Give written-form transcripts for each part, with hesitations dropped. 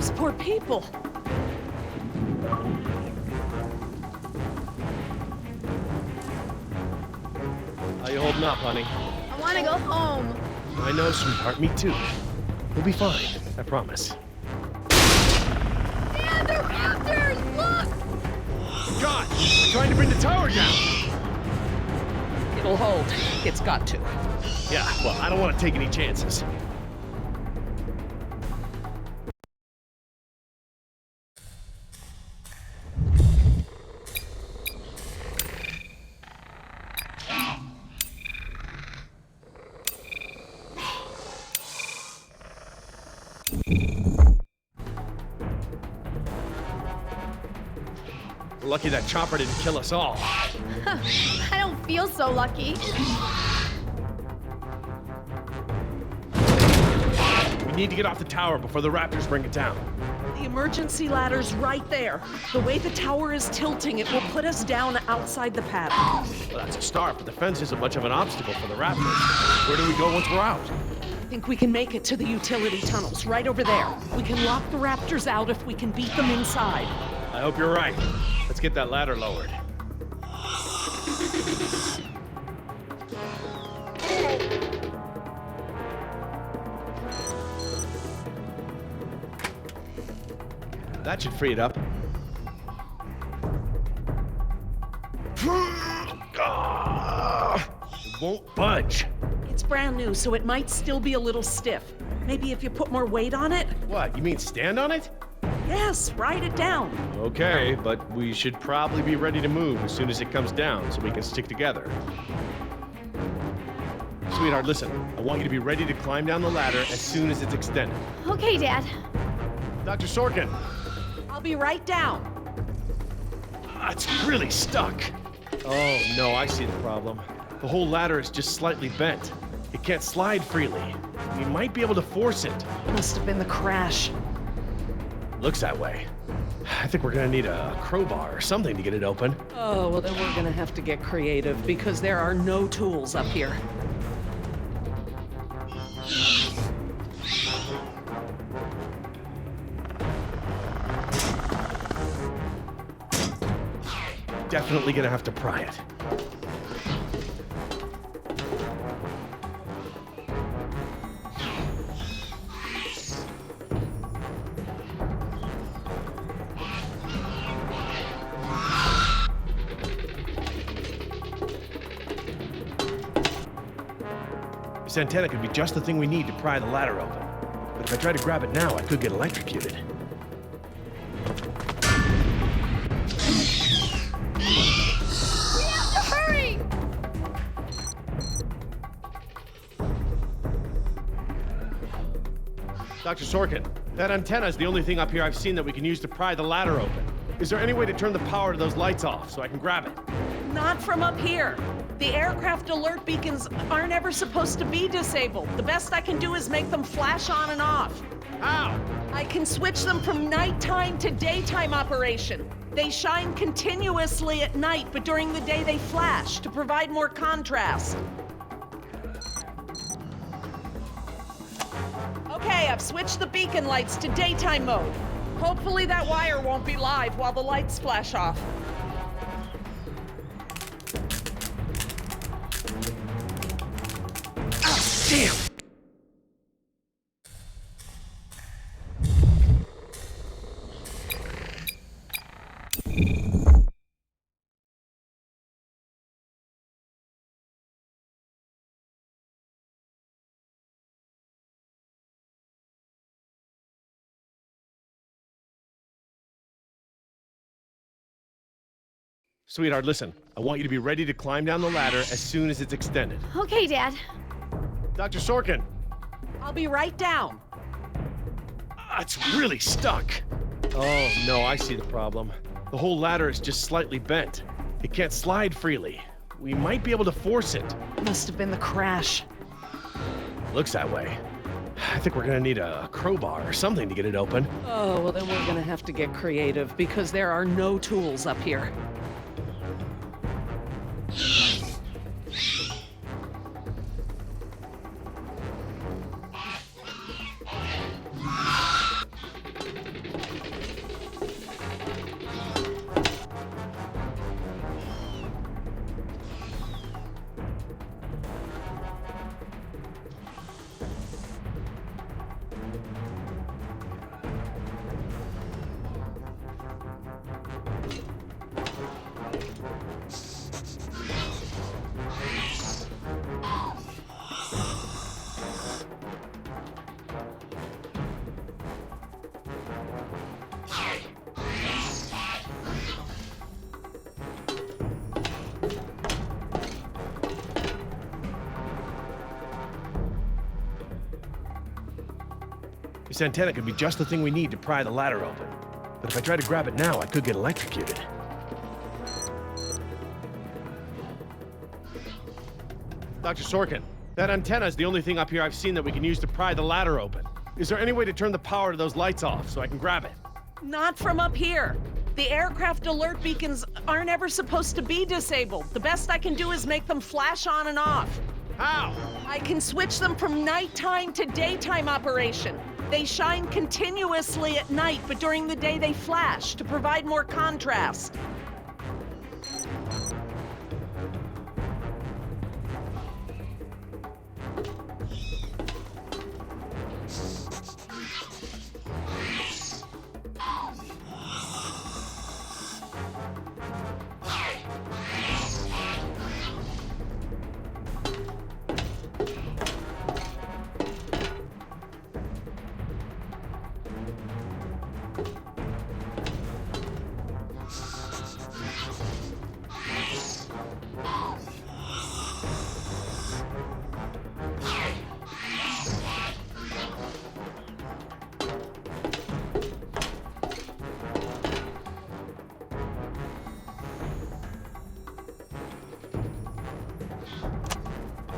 Those poor people. How you holding up, honey? I want to go home. I know, sweetheart. Me too. We'll be fine. I promise. Dad, they're raptors! Look! God! We're trying to bring the tower down! It'll hold. It's got to. Yeah, well, I don't want to take any chances. We're lucky that chopper didn't kill us all. I don't feel so lucky. We need to get off the tower before the raptors bring it down. The emergency ladder's right there. The way the tower is tilting, it will put us down outside the paddock. Well, that's a start, but the fence isn't much of an obstacle for the raptors. Where do we go once we're out? I think we can make it to the utility tunnels, right over there. We can lock the raptors out if we can beat them inside. I hope you're right. Let's get that ladder lowered. That should free it up. It won't budge. It's brand new, so it might still be a little stiff. Maybe if you put more weight on it? What, you mean stand on it? Yes, ride it down. Okay, but we should probably be ready to move as soon as it comes down so we can stick together. Sweetheart, listen. I want you to be ready to climb down the ladder as soon as it's extended. Okay, Dad. Dr. Sorkin! I'll be right down. It's really stuck. Oh, no, I see the problem. The whole ladder is just slightly bent. It can't slide freely. We might be able to force it. Must have been the crash. Looks that way. I think we're gonna need a crowbar or something to get it open. Oh, well then we're gonna have to get creative because there are no tools up here. Definitely gonna have to pry it. This antenna could be just the thing we need to pry the ladder open. But if I try to grab it now, I could get electrocuted. Hurry! Dr. Sorkin, that antenna is the only thing up here I've seen that we can use to pry the ladder open. Is there any way to turn the power to those lights off so I can grab it? Not from up here. The aircraft alert beacons aren't ever supposed to be disabled. The best I can do is make them flash on and off. How? I can switch them from nighttime to daytime operation. They shine continuously at night, but during the day they flash to provide more contrast. Okay, I've switched the beacon lights to daytime mode. Hopefully that wire won't be live while the lights flash off. Damn! Sweetheart, listen. I want you to be ready to climb down the ladder as soon as it's extended. Okay, Dad. Dr. Sorkin! I'll be right down. It's really stuck. Oh, no, I see the problem. The whole ladder is just slightly bent. It can't slide freely. We might be able to force it. Must have been the crash. Looks that way. I think we're gonna need a crowbar or something to get it open. Oh, well then we're gonna have to get creative because there are no tools up here. This antenna could be just the thing we need to pry the ladder open. But if I try to grab it now, I could get electrocuted. Dr. Sorkin, that antenna is the only thing up here I've seen that we can use to pry the ladder open. Is there any way to turn the power to those lights off so I can grab it? Not from up here. The aircraft alert beacons aren't ever supposed to be disabled. The best I can do is make them flash on and off. How? I can switch them from nighttime to daytime operation. They shine continuously at night, but during the day they flash to provide more contrast.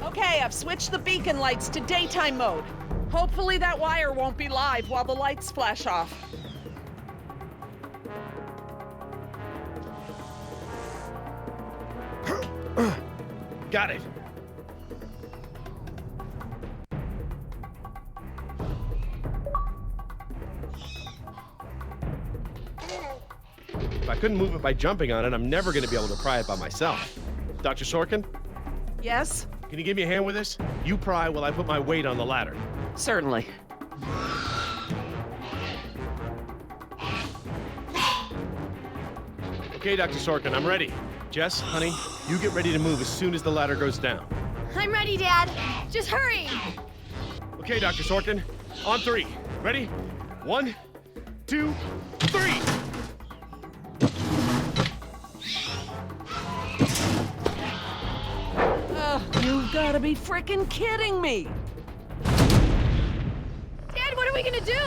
Okay, I've switched the beacon lights to daytime mode. Hopefully that wire won't be live while the lights flash off. Got it. If I couldn't move it by jumping on it, I'm never going to be able to pry it by myself. Dr. Sorkin, Yes? can you give me a hand with this? You pry while I put my weight on the ladder. Certainly. Okay, Dr. Sorkin, I'm ready. Jess, honey, you get ready to move as soon as the ladder goes down. I'm ready, Dad. Just hurry. Okay, Dr. Sorkin, on three. Ready? 1, 2, 3! You've gotta be frickin' kidding me! Dad, what are we gonna do?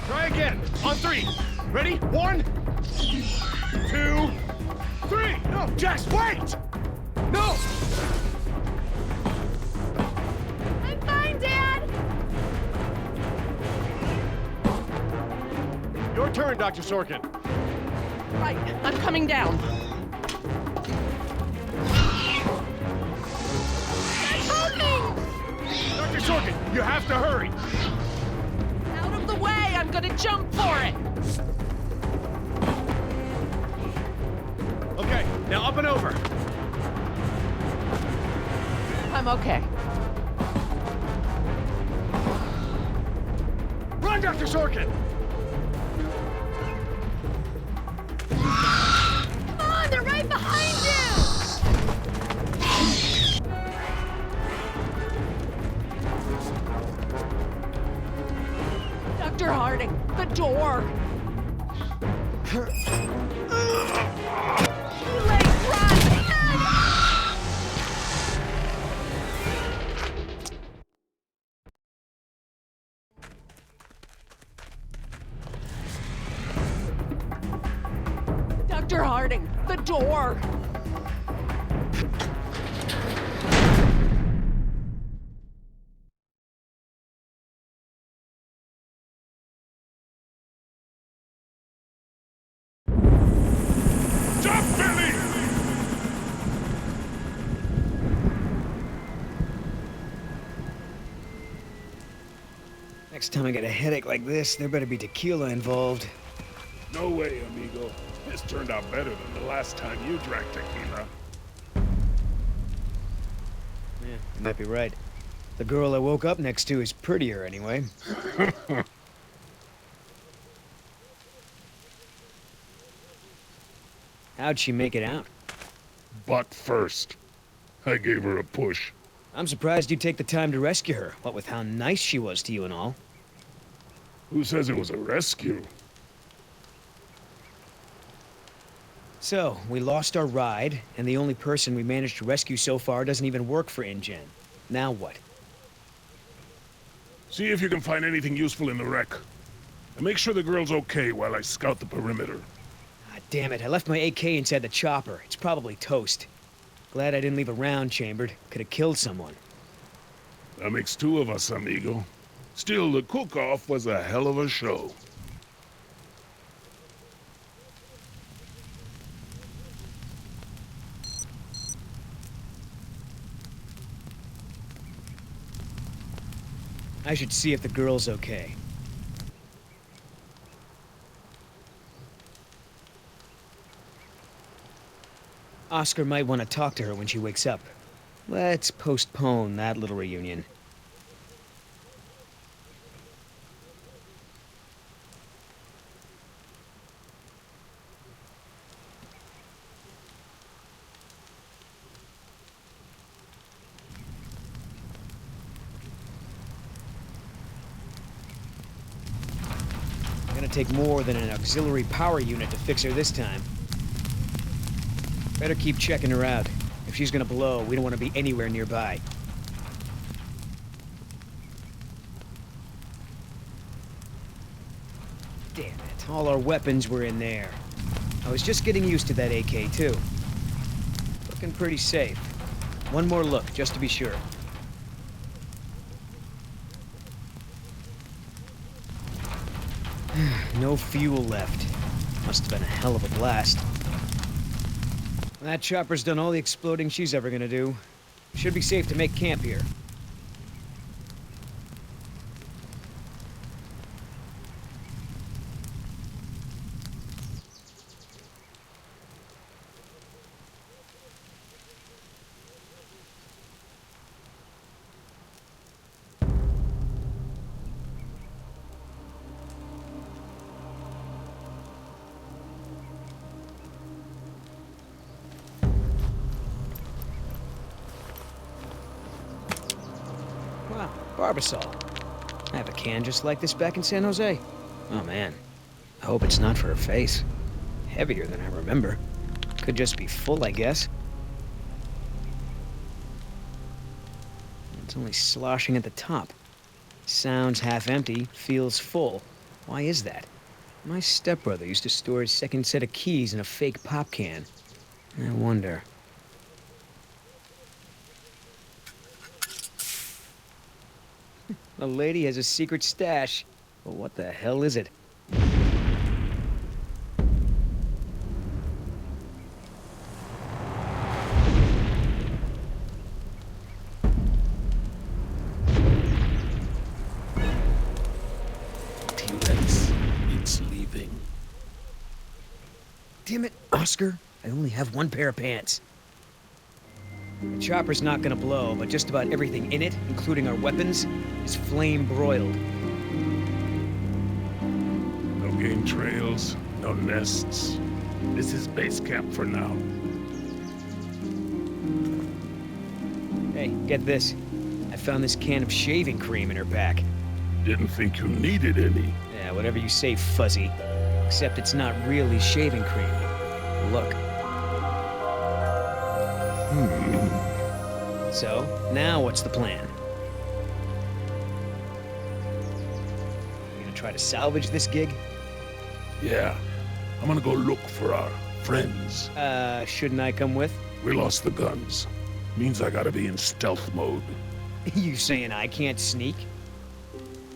Try again. On 3. Ready? 1, 2, 3! No, Jess, wait! No! I'm fine, Dad. Your turn, Dr. Sorkin. Right, I'm coming down. Dr. Sorkin, you have to hurry. Out of the way, I'm gonna jump for it! Okay, now up and over. I'm okay. Run, Dr. Sorkin! Come on, they're right behind you. Dr. Harding, the door! Too late, run! Dr. Harding, the door! Jump, Billy! Next time I get a headache like this, there better be tequila involved. No way, amigo. This turned out better than the last time you drank tequila. Yeah, you might be right. The girl I woke up next to is prettier anyway. How'd she make it out? Butt first. I gave her a push. I'm surprised you take the time to rescue her, what with how nice she was to you and all. Who says it was a rescue? So, we lost our ride, and the only person we managed to rescue so far doesn't even work for InGen. Now what? See if you can find anything useful in the wreck. And make sure the girl's okay while I scout the perimeter. Ah, damn it, I left my AK inside the chopper. It's probably toast. Glad I didn't leave a round chambered. Could have killed someone. That makes 2 of us, amigo. Still, the cook-off was a hell of a show. I should see if the girl's okay. Oscar might want to talk to her when she wakes up. Let's postpone that little reunion. Gonna take more than an auxiliary power unit to fix her this time. Better keep checking her out. If she's gonna blow, we don't want to be anywhere nearby. Damn it, all our weapons were in there. I was just getting used to that AK, too. Looking pretty safe. One more look, just to be sure. No fuel left. Must have been a hell of a blast. That chopper's done all the exploding she's ever gonna do. Should be safe to make camp here. Wow, Barbasol. I have a can just like this back in San Jose. Oh man, I hope it's not for her face. Heavier than I remember. Could just be full, I guess. It's only sloshing at the top. Sounds half empty, feels full. Why is that? My stepbrother used to store his second set of keys in a fake pop can. I wonder. The lady has a secret stash. But what the hell is it? T-Rex, it's leaving. Damn it, Oscar. I only have one pair of pants. The chopper's not gonna blow, but just about everything in it, including our weapons, is flame broiled. No game trails, no nests. This is base camp for now. Hey, get this. I found this can of shaving cream in her pack. Didn't think you needed any. Yeah, whatever you say, Fuzzy. Except it's not really shaving cream. Look. So, now what's the plan? You gonna try to salvage this gig? Yeah, I'm gonna go look for our friends. Shouldn't I come with? We lost the guns. Means I gotta be in stealth mode. You saying I can't sneak?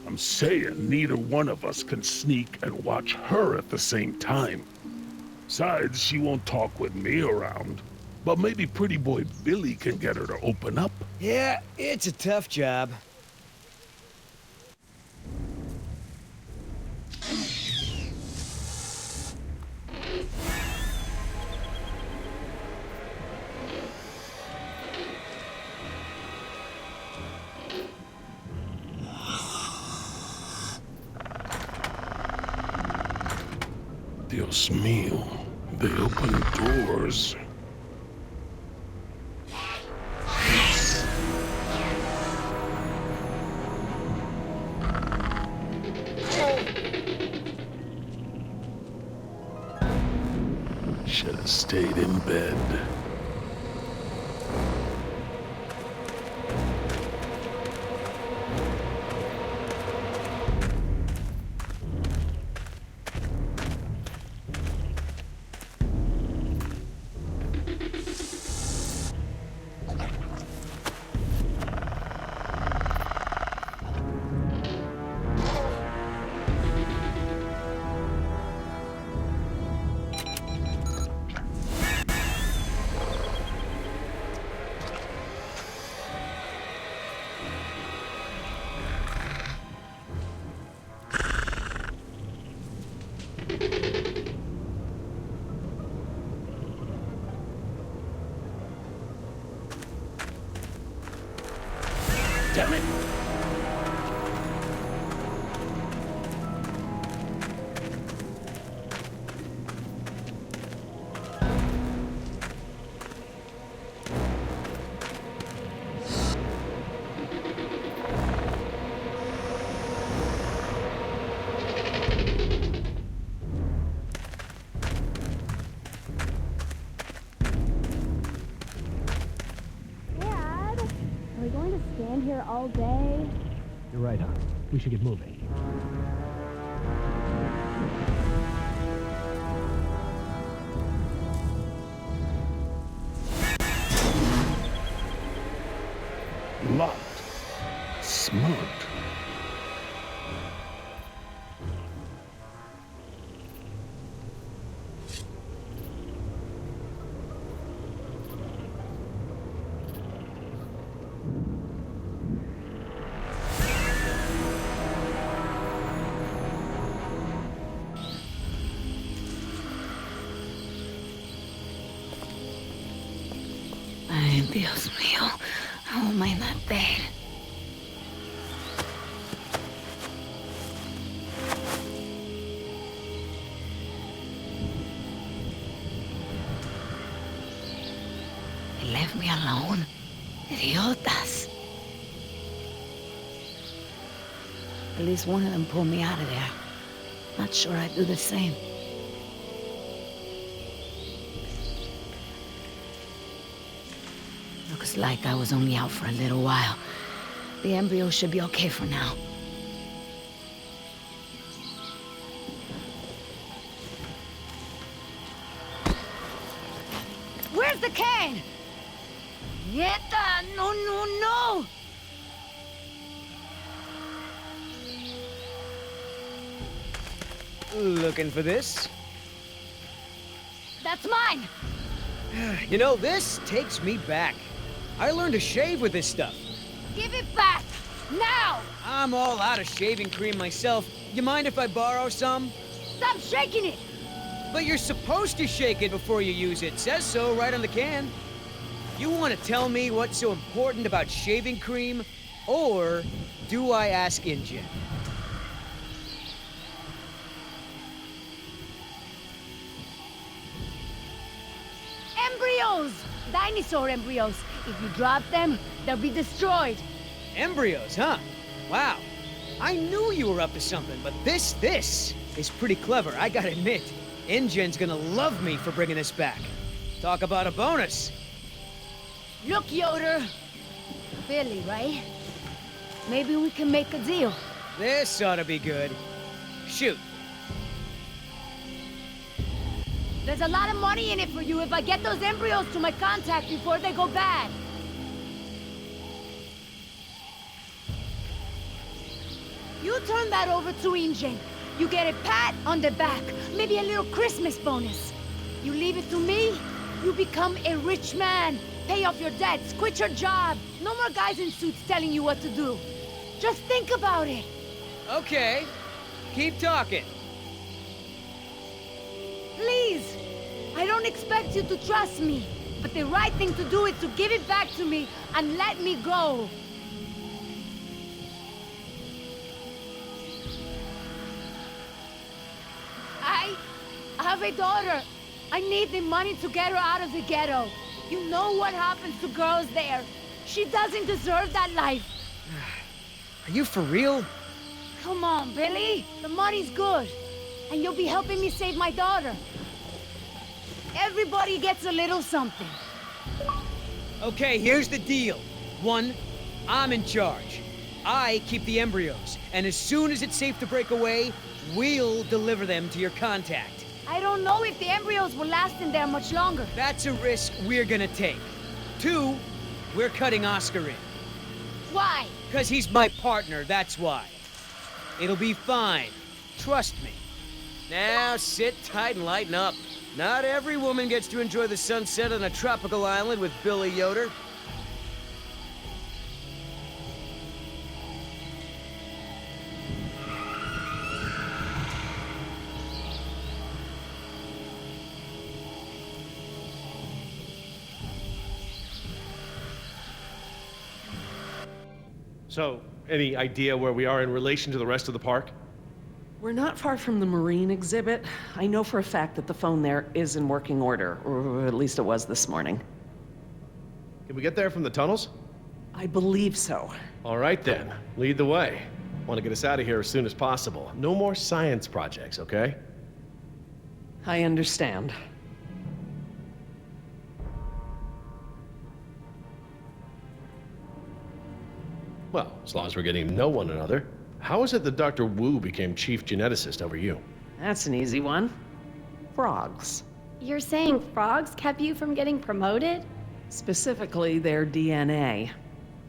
I'm saying neither one of us can sneak and watch her at the same time. Besides, she won't talk with me around. But maybe pretty boy Billy can get her to open up. Yeah, it's a tough job. Dios mío, they open doors. Should have stayed in bed. gonna stand here all day? You're right, hon. We should get moving. Locked. Smart. Ay, Dios mío. How am I not dead? They left me alone. Idiotas. At least one of them pulled me out of there. Not sure I'd do the same. Looks like I was only out for a little while. The embryo should be okay for now. Where's the can? Nieta! No, no, no! Looking for this? That's mine! You know, this takes me back. I learned to shave with this stuff. Give it back! Now! I'm all out of shaving cream myself. You mind if I borrow some? Stop shaking it! But you're supposed to shake it before you use it. Says so right on the can. You want to tell me what's so important about shaving cream? Or do I ask InGen? Embryos! Dinosaur embryos. If you drop them, they'll be destroyed. Embryos, huh? Wow. I knew you were up to something, but this is pretty clever, I gotta admit. InGen's gonna love me for bringing this back. Talk about a bonus. Look, Yoder. Billy, right? Maybe we can make a deal. This ought to be good. Shoot. There's a lot of money in it for you if I get those embryos to my contact before they go bad. You turn that over to InGen. You get a pat on the back, maybe a little Christmas bonus. You leave it to me, you become a rich man. Pay off your debts, quit your job. No more guys in suits telling you what to do. Just think about it. Okay. Keep talking. Please. I don't expect you to trust me, but the right thing to do is to give it back to me and let me go. I have a daughter. I need the money to get her out of the ghetto. You know what happens to girls there. She doesn't deserve that life. Are you for real? Come on, Billy. The money's good. And you'll be helping me save my daughter. Everybody gets a little something. Okay, here's the deal. 1, I'm in charge. I keep the embryos, and as soon as it's safe to break away, we'll deliver them to your contact. I don't know if the embryos will last in there much longer. That's a risk we're gonna take. 2, we're cutting Oscar in. Why? 'Cause he's my partner, that's why. It'll be fine. Trust me. Now sit tight and lighten up. Not every woman gets to enjoy the sunset on a tropical island with Billy Yoder. So, any idea where we are in relation to the rest of the park? We're not far from the marine exhibit. I know for a fact that the phone there is in working order, or at least it was this morning. Can we get there from the tunnels? I believe so. All right then, lead the way. Want to get us out of here as soon as possible. No more science projects, okay? I understand. Well, as long as we're getting to know one another. How is it that Dr. Wu became chief geneticist over you? That's an easy one. Frogs. You're saying frogs kept you from getting promoted? Specifically, their DNA.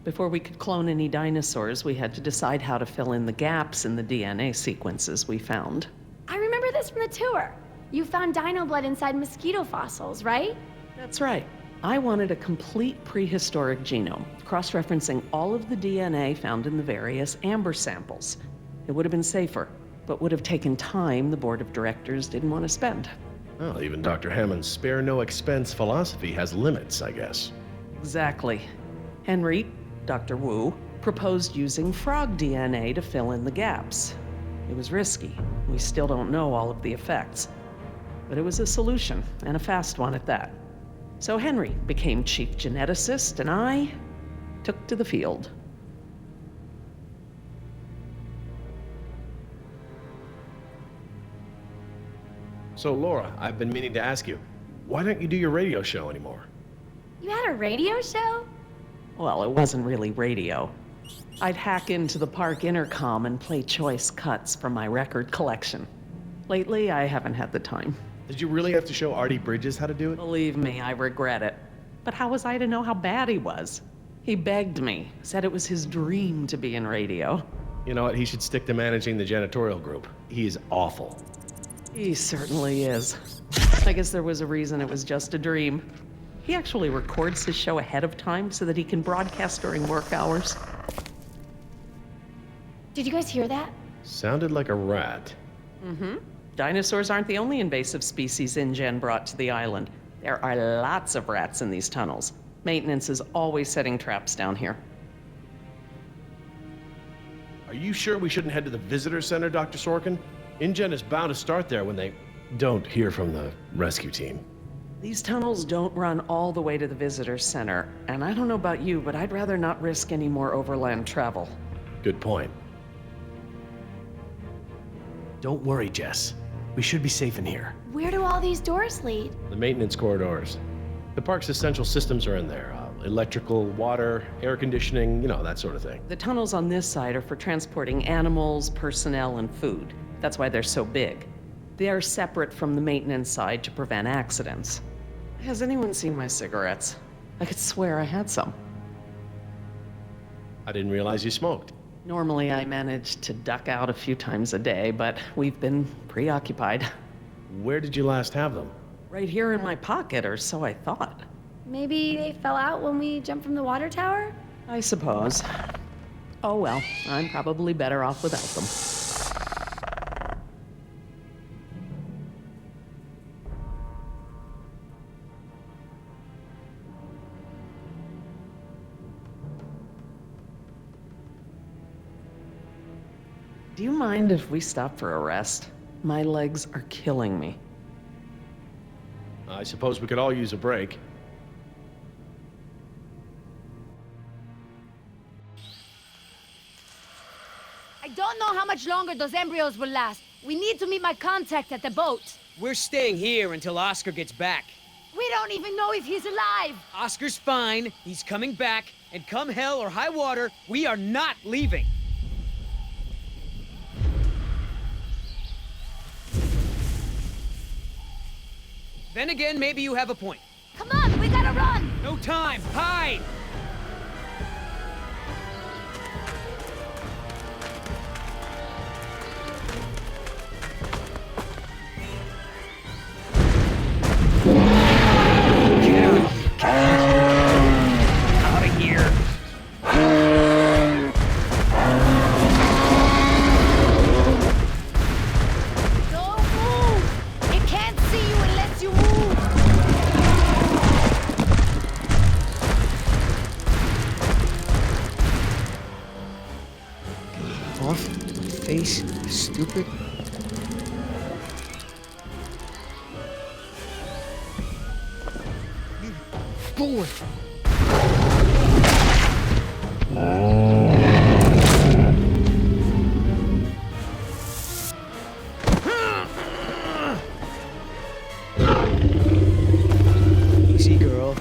Before we could clone any dinosaurs, we had to decide how to fill in the gaps in the DNA sequences we found. I remember this from the tour. You found dino blood inside mosquito fossils, right? That's right. I wanted a complete prehistoric genome, cross-referencing all of the DNA found in the various amber samples. It would have been safer, but would have taken time the board of directors didn't want to spend. Well, even Dr. Hammond's spare no expense philosophy has limits, I guess. Exactly. Henry, Dr. Wu, proposed using frog DNA to fill in the gaps. It was risky. We still don't know all of the effects. But it was a solution, and a fast one at that. So Henry became chief geneticist, and I took to the field. So, Laura, I've been meaning to ask you, why don't you do your radio show anymore? You had a radio show? Well, it wasn't really radio. I'd hack into the park intercom and play choice cuts from my record collection. Lately, I haven't had the time. Did you really have to show Artie Bridges how to do it? Believe me, I regret it. But how was I to know how bad he was? He begged me, said it was his dream to be in radio. You know what, he should stick to managing the janitorial group. He is awful. He certainly is. I guess there was a reason it was just a dream. He actually records his show ahead of time so that he can broadcast during work hours. Did you guys hear that? Sounded like a rat. Mm-hmm. Dinosaurs aren't the only invasive species InGen brought to the island. There are lots of rats in these tunnels. Maintenance is always setting traps down here. Are you sure we shouldn't head to the visitor center, Dr. Sorkin? InGen is bound to start there when they don't hear from the rescue team. These tunnels don't run all the way to the visitor center, and I don't know about you, but I'd rather not risk any more overland travel. Good point. Don't worry, Jess. We should be safe in here. Where do all these doors lead? The maintenance corridors. The park's essential systems are in there. Electrical, water, air conditioning, you know, that sort of thing. The tunnels on this side are for transporting animals, personnel, and food. That's why they're so big. They are separate from the maintenance side to prevent accidents. Has anyone seen my cigarettes? I could swear I had some. I didn't realize you smoked. Normally I manage to duck out a few times a day, but we've been preoccupied. Where did you last have them? Right here in my pocket, or so I thought. Maybe they fell out when we jumped from the water tower? I suppose. Oh well, I'm probably better off without them. Do you mind if we stop for a rest? My legs are killing me. I suppose we could all use a break. I don't know how much longer those embryos will last. We need to meet my contact at the boat. We're staying here until Oscar gets back. We don't even know if he's alive. Oscar's fine, he's coming back, and come hell or high water, we are not leaving. Then again, maybe you have a point. Come on, we gotta run. No time, hide! Out of here. Don't move. It can't see you unless you move. Off, face, stupid. Forward. Easy, girl.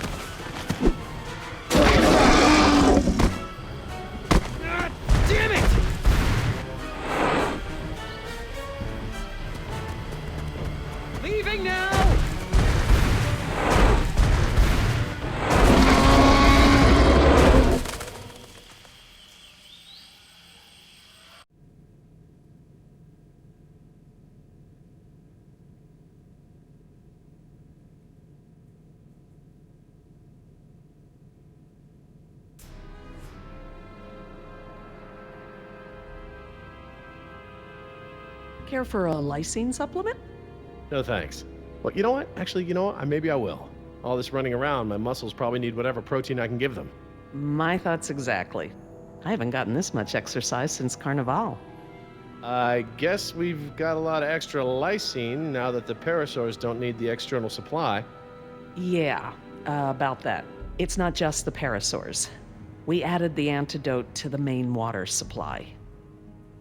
Care for a lysine supplement? No thanks. Well, you know what? Actually, you know what? Maybe I will. All this running around, my muscles probably need whatever protein I can give them. My thoughts exactly. I haven't gotten this much exercise since Carnival. I guess we've got a lot of extra lysine now that the parasaurs don't need the external supply. Yeah, about that. It's not just the parasaurs. We added the antidote to the main water supply.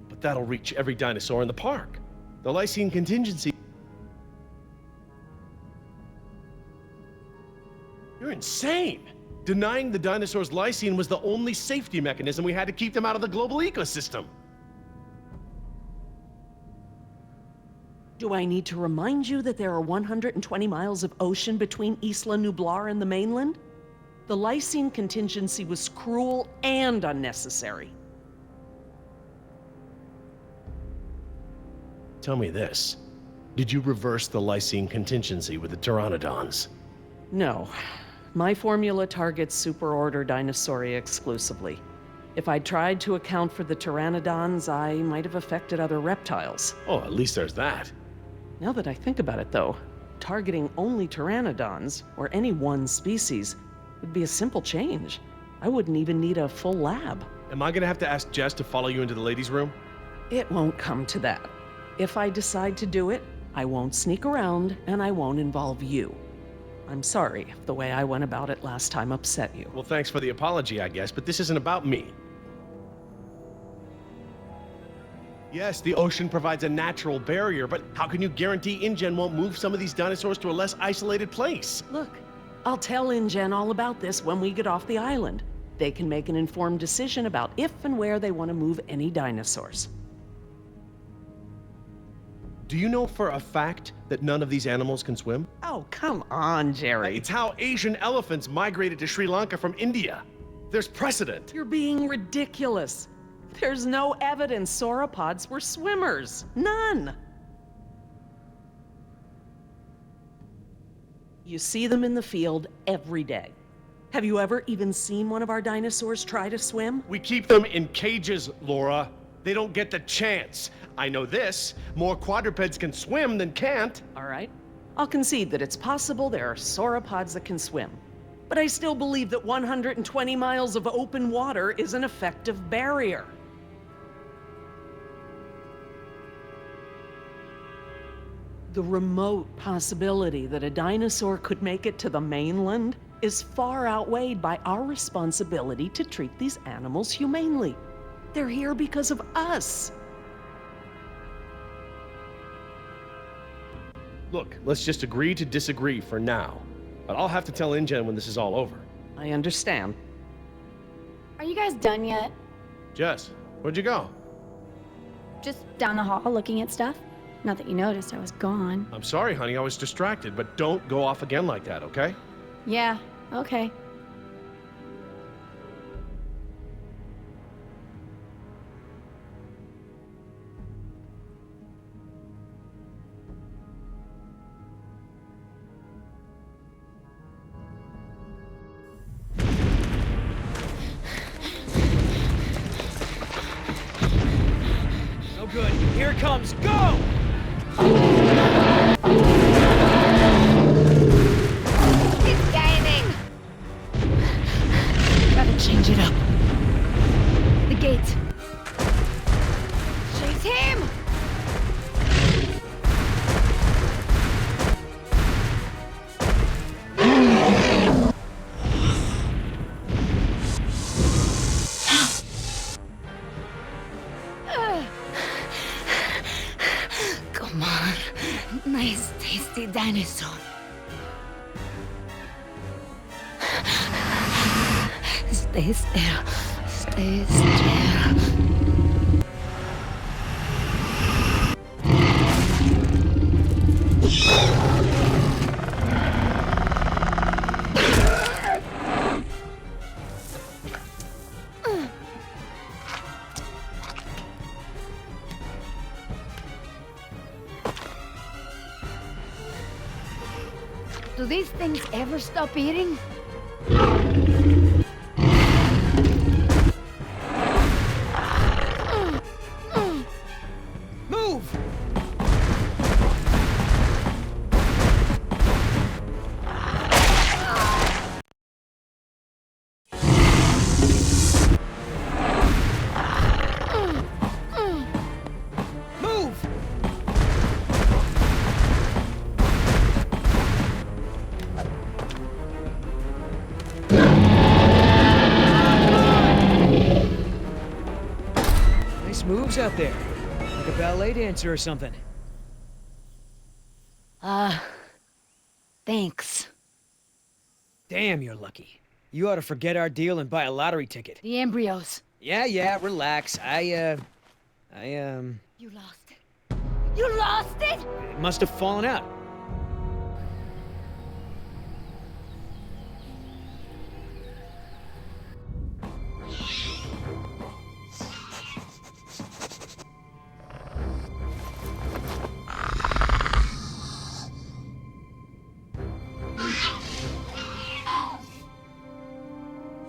But that'll reach every dinosaur in the park. The lysine contingency... You're insane! Denying the dinosaurs lysine was the only safety mechanism we had to keep them out of the global ecosystem. Do I need to remind you that there are 120 miles of ocean between Isla Nublar and the mainland? The lysine contingency was cruel and unnecessary. Tell me this. Did you reverse the lysine contingency with the pteranodons? No. My formula targets superorder Dinosauria exclusively. If I'd tried to account for the pteranodons, I might have affected other reptiles. Oh, at least there's that. Now that I think about it, though, targeting only pteranodons, or any one species, would be a simple change. I wouldn't even need a full lab. Am I gonna have to ask Jess to follow you into the ladies' room? It won't come to that. If I decide to do it, I won't sneak around, and I won't involve you. I'm sorry if the way I went about it last time upset you. Well, thanks for the apology, I guess, but this isn't about me. Yes, the ocean provides a natural barrier, but how can you guarantee InGen won't move some of these dinosaurs to a less isolated place? Look, I'll tell InGen all about this when we get off the island. They can make an informed decision about if and where they want to move any dinosaurs. Do you know for a fact that none of these animals can swim? Oh, come on, Jerry. It's how Asian elephants migrated to Sri Lanka from India. There's precedent. You're being ridiculous. There's no evidence sauropods were swimmers. None. You see them in the field every day. Have you ever even seen one of our dinosaurs try to swim? We keep them in cages, Laura. They don't get the chance. I know this. More quadrupeds can swim than can't. All right. I'll concede that it's possible there are sauropods that can swim. But I still believe that 120 miles of open water is an effective barrier. The remote possibility that a dinosaur could make it to the mainland is far outweighed by our responsibility to treat these animals humanely. They're here because of us. Look, let's just agree to disagree for now. But I'll have to tell InGen when this is all over. I understand. Are you guys done yet? Jess, where'd you go? Just down the hall looking at stuff? Not that you noticed I was gone. I'm sorry, honey, I was distracted, but don't go off again like that, okay? Yeah, okay. No good. Here it comes. Go! It's gaining! Gotta change it up. The gate. Chase him! Come on. Nice, tasty dinosaur. Stay still. Stay still. Do these things ever stop eating? Move! moves out there. Like a ballet dancer or something. Thanks. Damn, you're lucky. You ought to forget our deal and buy a lottery ticket. The embryos. Yeah, relax. You lost it. You lost it?! It must have fallen out.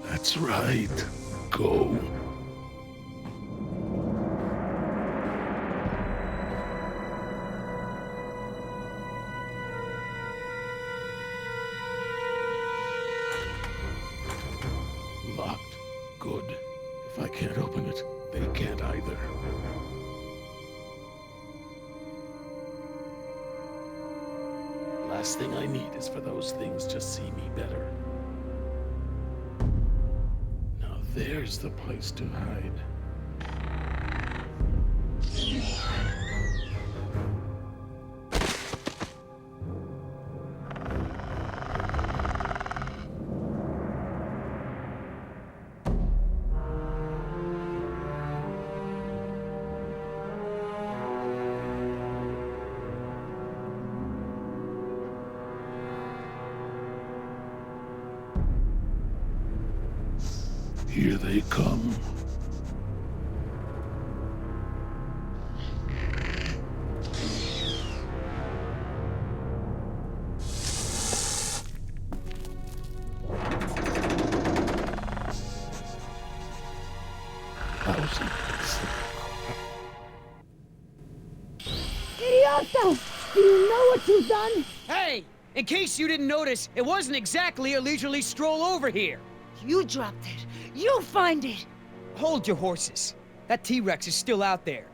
That's right. Go. Locked. Good. If I can't open it, they can't either. Last thing I need is for those things to see me better. Now there's the place to hide. Here they come. Idioto! Do you know what you've done? Hey! In case you didn't notice, it wasn't exactly a leisurely stroll over here. You dropped it. You find it. Hold your horses. That T-Rex is still out there.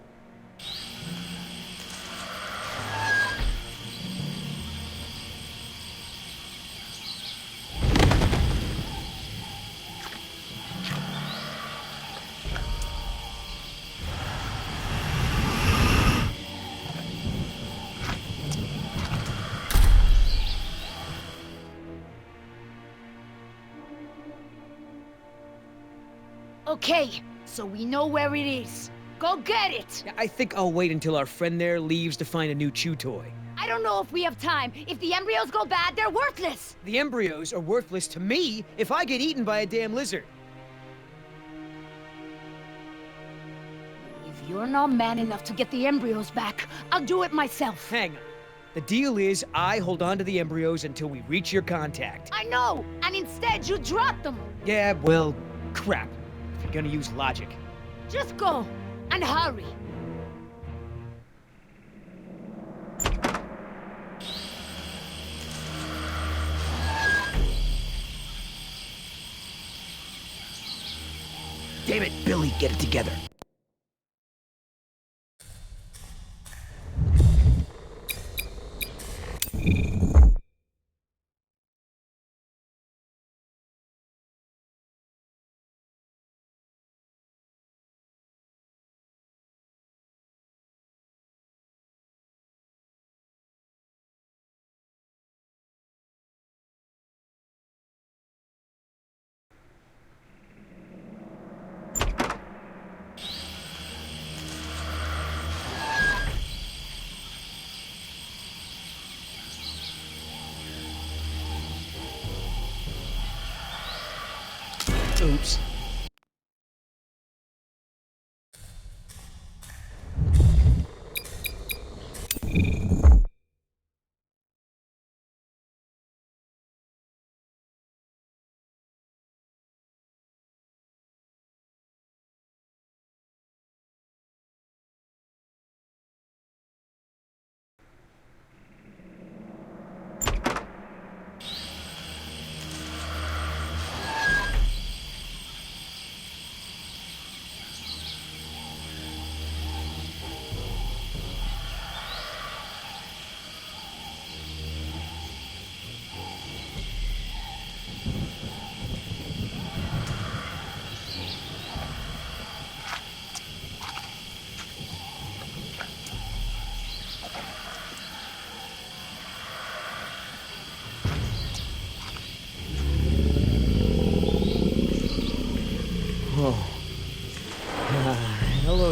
Okay, so we know where it is. Go get it! I think I'll wait until our friend there leaves to find a new chew toy. I don't know if we have time. If the embryos go bad, they're worthless! The embryos are worthless to me if I get eaten by a damn lizard. If you're not man enough to get the embryos back, I'll do it myself. Hang on. The deal is I hold on to the embryos until we reach your contact. I know! And instead, you drop them! Yeah, well, crap. If you're gonna use logic. Just go! And hurry! Damn it, Billy, get it together. Oops.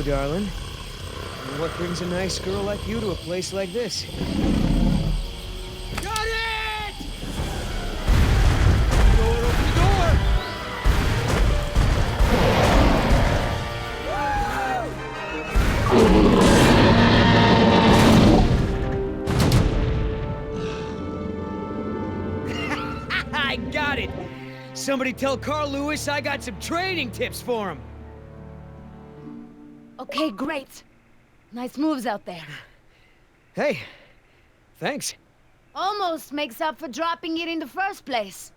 know, darling. What brings a nice girl like you to a place like this? Got it! Open the door! I got it! Somebody tell Carl Lewis I got some training tips for him! Okay, great. Nice moves out there. Hey, thanks. Almost makes up for dropping it in the first place.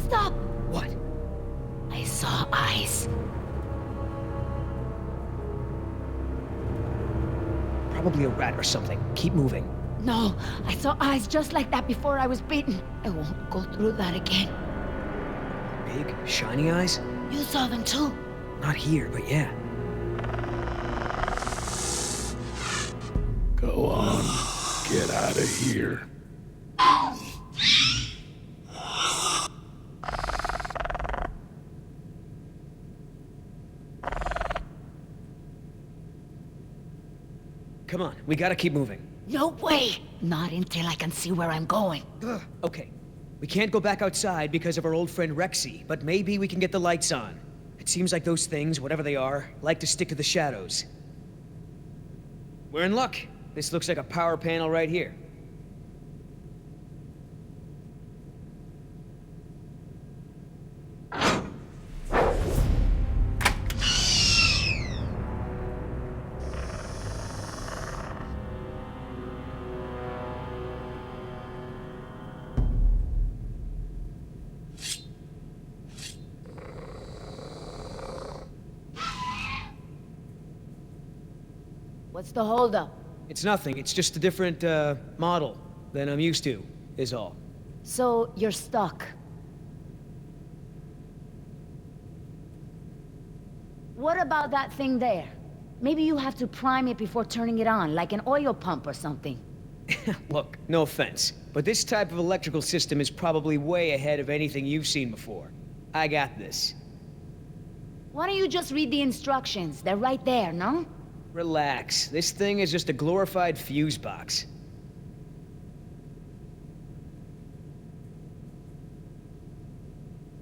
Stop! What? I saw eyes. Probably a rat or something. Keep moving. No, I saw eyes just like that before I was bitten. I won't go through that again. Big, shiny eyes? You saw them too. Not here, but yeah. Go on. Get out of here. Come on, we gotta keep moving. No way! Not until I can see where I'm going. Okay, we can't go back outside because of our old friend Rexy, but maybe we can get the lights on. It seems like those things, whatever they are, like to stick to the shadows. We're in luck. This looks like a power panel right here. What's the holdup? It's nothing, it's just a different, model than I'm used to, is all. So, you're stuck. What about that thing there? Maybe you have to prime it before turning it on, like an oil pump or something. Look, no offense, but this type of electrical system is probably way ahead of anything you've seen before. I got this. Why don't you just read the instructions? They're right there, no? Relax. This thing is just a glorified fuse box.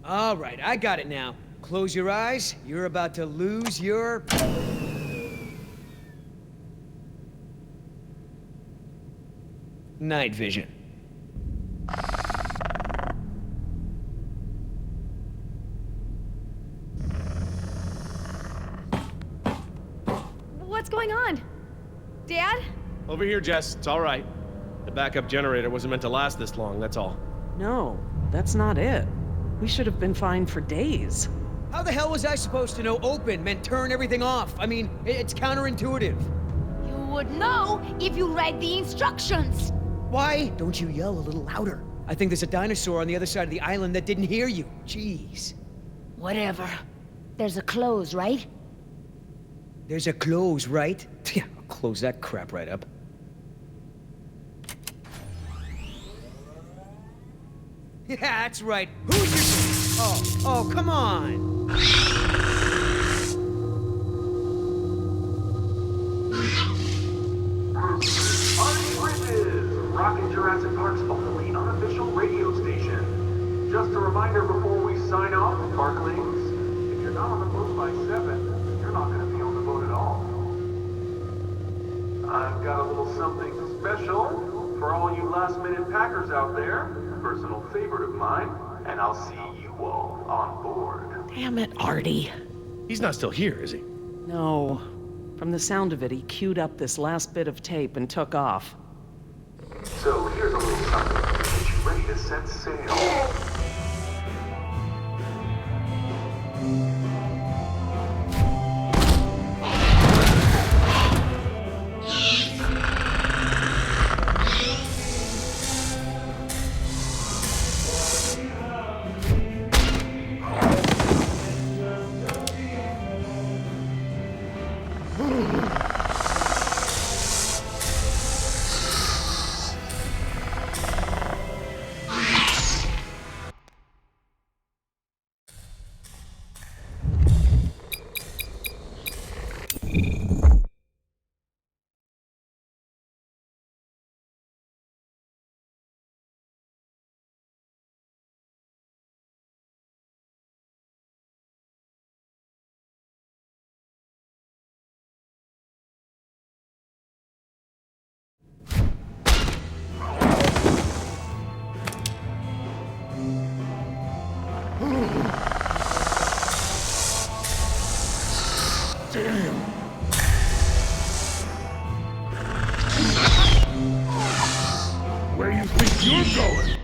All right, I got it now. Close your eyes. You're about to lose your... night vision. What's going on? Dad? Over here, Jess. It's all right. The backup generator wasn't meant to last this long, that's all. No, that's not it. We should have been fine for days. How the hell was I supposed to know open meant turn everything off? I mean, it's counterintuitive. You would know if you read the instructions! Why don't you yell a little louder? I think there's a dinosaur on the other side of the island that didn't hear you. Jeez. Whatever. There's a close, right? There's a close, right? Yeah, I'll close that crap right up. Yeah, that's right. Who's your... Oh, come on! Rockin' Jurassic Park's only unofficial radio station. Just a reminder before we sign off, Parklings, if you're not on the boat by 7, you're not going to be on the boat at all. I've got a little something special For all you last-minute packers out there, personal favorite of mine, and I'll see you all on board. Damn it, Artie. He's not still here, is he? No. From the sound of it, he queued up this last bit of tape and took off. So here's a little something to get you ready to set sail. Where you think you're going?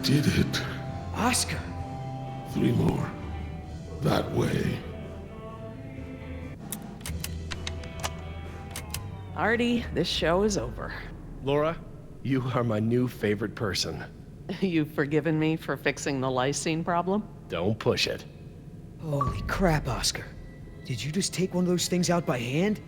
Did it. Oscar! 3 more. That way. Artie, this show is over. Laura, you are my new favorite person. You've forgiven me for fixing the lysine problem? Don't push it. Holy crap, Oscar. Did you just take one of those things out by hand?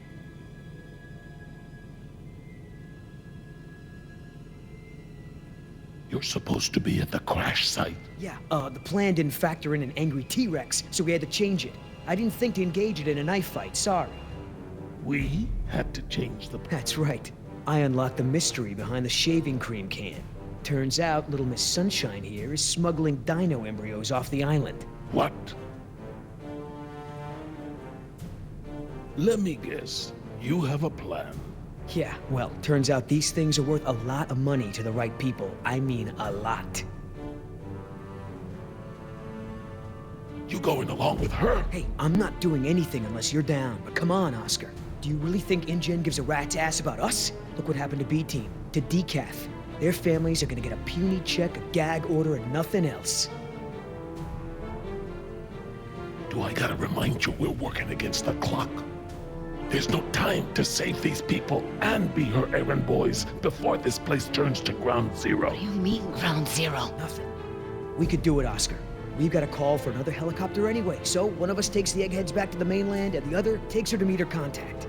You're supposed to be at the crash site. Yeah, the plan didn't factor in an angry T-Rex, so we had to change it. I didn't think to engage it in a knife fight, sorry. We had to change the... That's right. I unlocked the mystery behind the shaving cream can. Turns out Little Miss Sunshine here is smuggling dino embryos off the island. What? Let me guess. You have a plan. Yeah, well, turns out these things are worth a lot of money to the right people. I mean, a lot. You going along with her? Hey, I'm not doing anything unless you're down, but come on, Oscar. Do you really think InGen gives a rat's ass about us? Look what happened to B-Team, to Decaf. Their families are gonna get a puny check, a gag order, and nothing else. Do I gotta remind you we're working against the clock? There's no time to save these people and be her errand boys before this place turns to ground zero. What do you mean, ground zero? Nothing. We could do it, Oscar. we've got a call for another helicopter anyway, so one of us takes the eggheads back to the mainland, and the other takes her to meet her contact.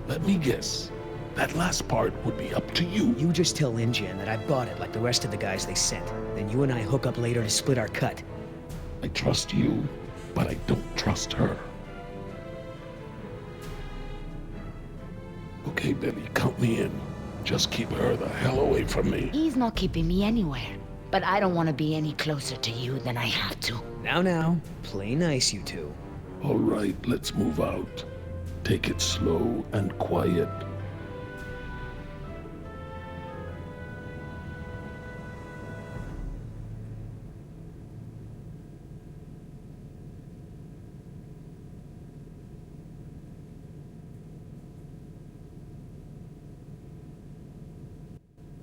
Let me guess. That last part would be up to you. You just tell InGen that I bought it like the rest of the guys they sent. Then you and I hook up later to split our cut. I trust you, but I don't trust her. Okay, Billy, count me in. Just keep her the hell away from me. He's not keeping me anywhere. But I don't want to be any closer to you than I have to. Now, play nice, you two. All right, let's move out. Take it slow and quiet.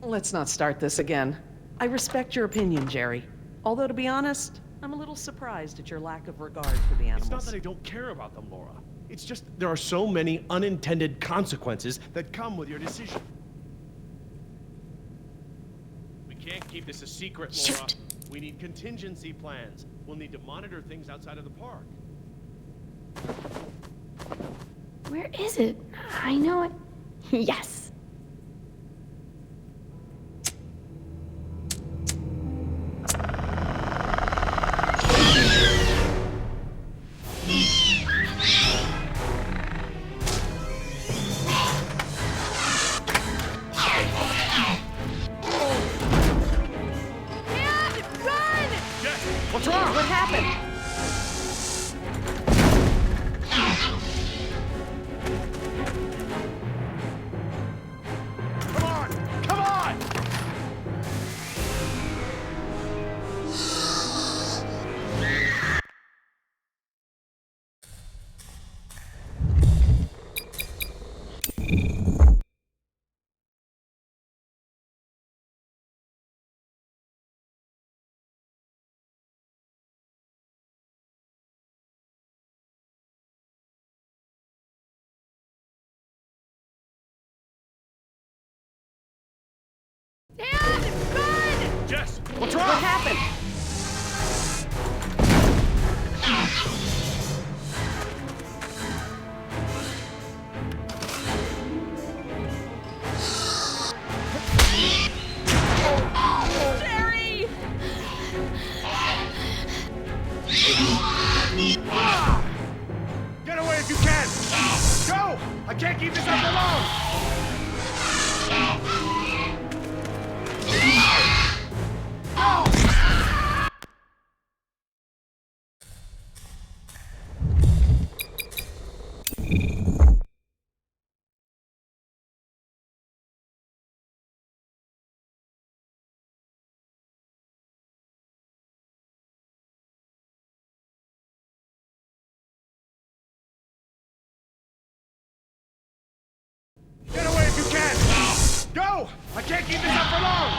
Let's not start this again. I respect your opinion, Jerry. Although, to be honest, I'm a little surprised at your lack of regard for the animals. It's not that I don't care about them, Laura. It's just there are so many unintended consequences that come with your decision. We can't keep this a secret, Laura. Shoot. We need contingency plans. We'll need to monitor things outside of the park. Where is it? I know it. Yes. What's wrong? What happened? Come on! Come on! Dad, run! Jess, what's wrong? What happened? Jerry! Get away if you can! Go! I can't keep this up for long! Get away if you can! Go! I can't keep this up for long!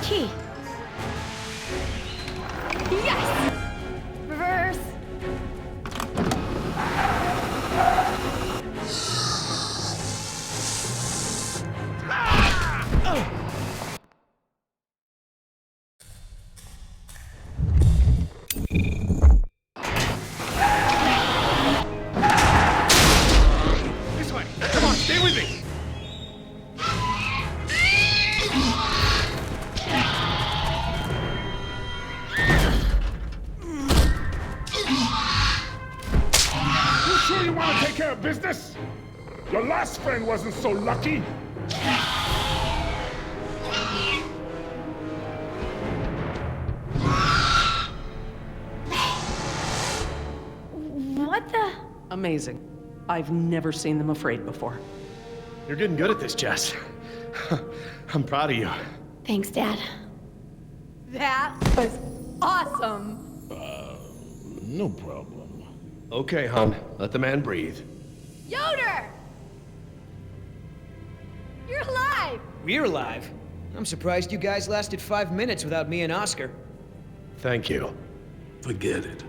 Key. Yes! Reverse. This way! Come on, stay with me! You sure you want to take care of business? Your last friend wasn't so lucky. What the? Amazing. I've never seen them afraid before. You're getting good at this, Jess. I'm proud of you. Thanks, Dad. That was awesome. No problem. Okay, hon. Let the man breathe. Yoder! You're alive! We're alive. I'm surprised you guys lasted 5 minutes without me and Oscar. Thank you. Forget it.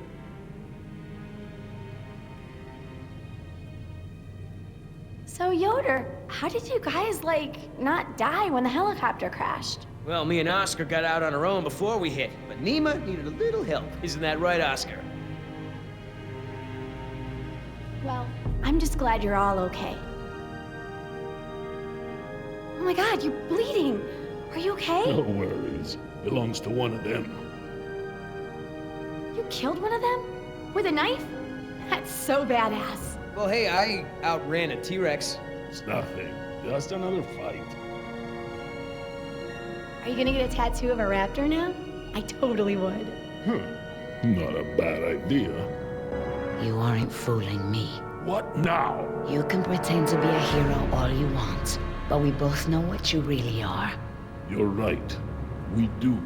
So, Yoder, how did you guys, like, not die when the helicopter crashed? Well, me and Oscar got out on our own before we hit, but Nima needed a little help. Isn't that right, Oscar? Well, I'm just glad you're all okay. Oh my god, you're bleeding. Are you okay? No worries. Belongs to one of them. You killed one of them? With a knife? That's so badass. Well, hey, I outran a T-Rex. It's nothing. Just another fight. Are you gonna get a tattoo of a raptor now? I totally would. Not a bad idea. You aren't fooling me. What now? You can pretend to be a hero all you want, but we both know what you really are. You're right. We do.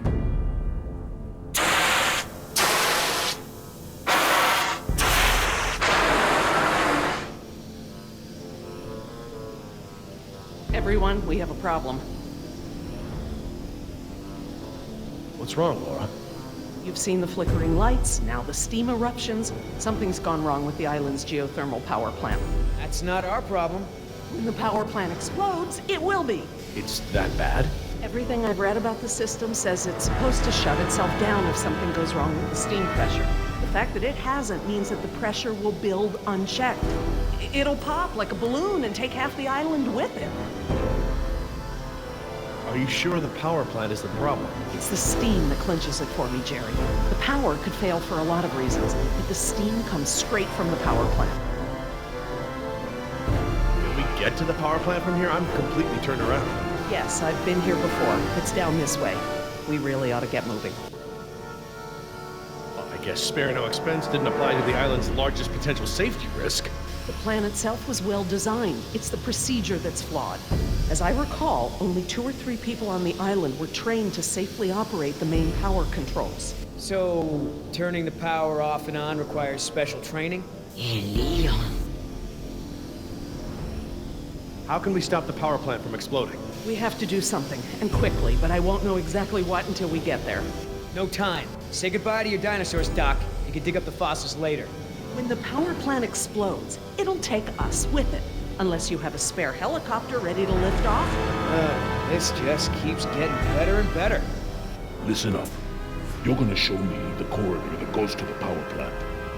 Everyone, we have a problem. What's wrong, Laura? You've seen the flickering lights, now the steam eruptions. Something's gone wrong with the island's geothermal power plant. That's not our problem. When the power plant explodes, it will be. It's that bad? Everything I've read about the system says it's supposed to shut itself down if something goes wrong with the steam pressure. The fact that it hasn't means that the pressure will build unchecked. It'll pop like a balloon and take half the island with it. Are you sure the power plant is the problem? It's the steam that clinches it for me, Jerry. The power could fail for a lot of reasons, but the steam comes straight from the power plant. Can we get to the power plant from here? I'm completely turned around. Yes, I've been here before. It's down this way. We really ought to get moving. Well, I guess spare no expense didn't apply to the island's largest potential safety risk. The plan itself was well designed. It's the procedure that's flawed. As I recall, only 2 or 3 people on the island were trained to safely operate the main power controls. So, turning the power off and on requires special training? Leon. How can we stop the power plant from exploding? We have to do something, and quickly, but I won't know exactly what until we get there. No time. Say goodbye to your dinosaurs, Doc. You can dig up the fossils later. When the power plant explodes, it'll take us with it. Unless you have a spare helicopter ready to lift off. This just keeps getting better and better. Listen up. You're gonna show me the corridor that goes to the power plant.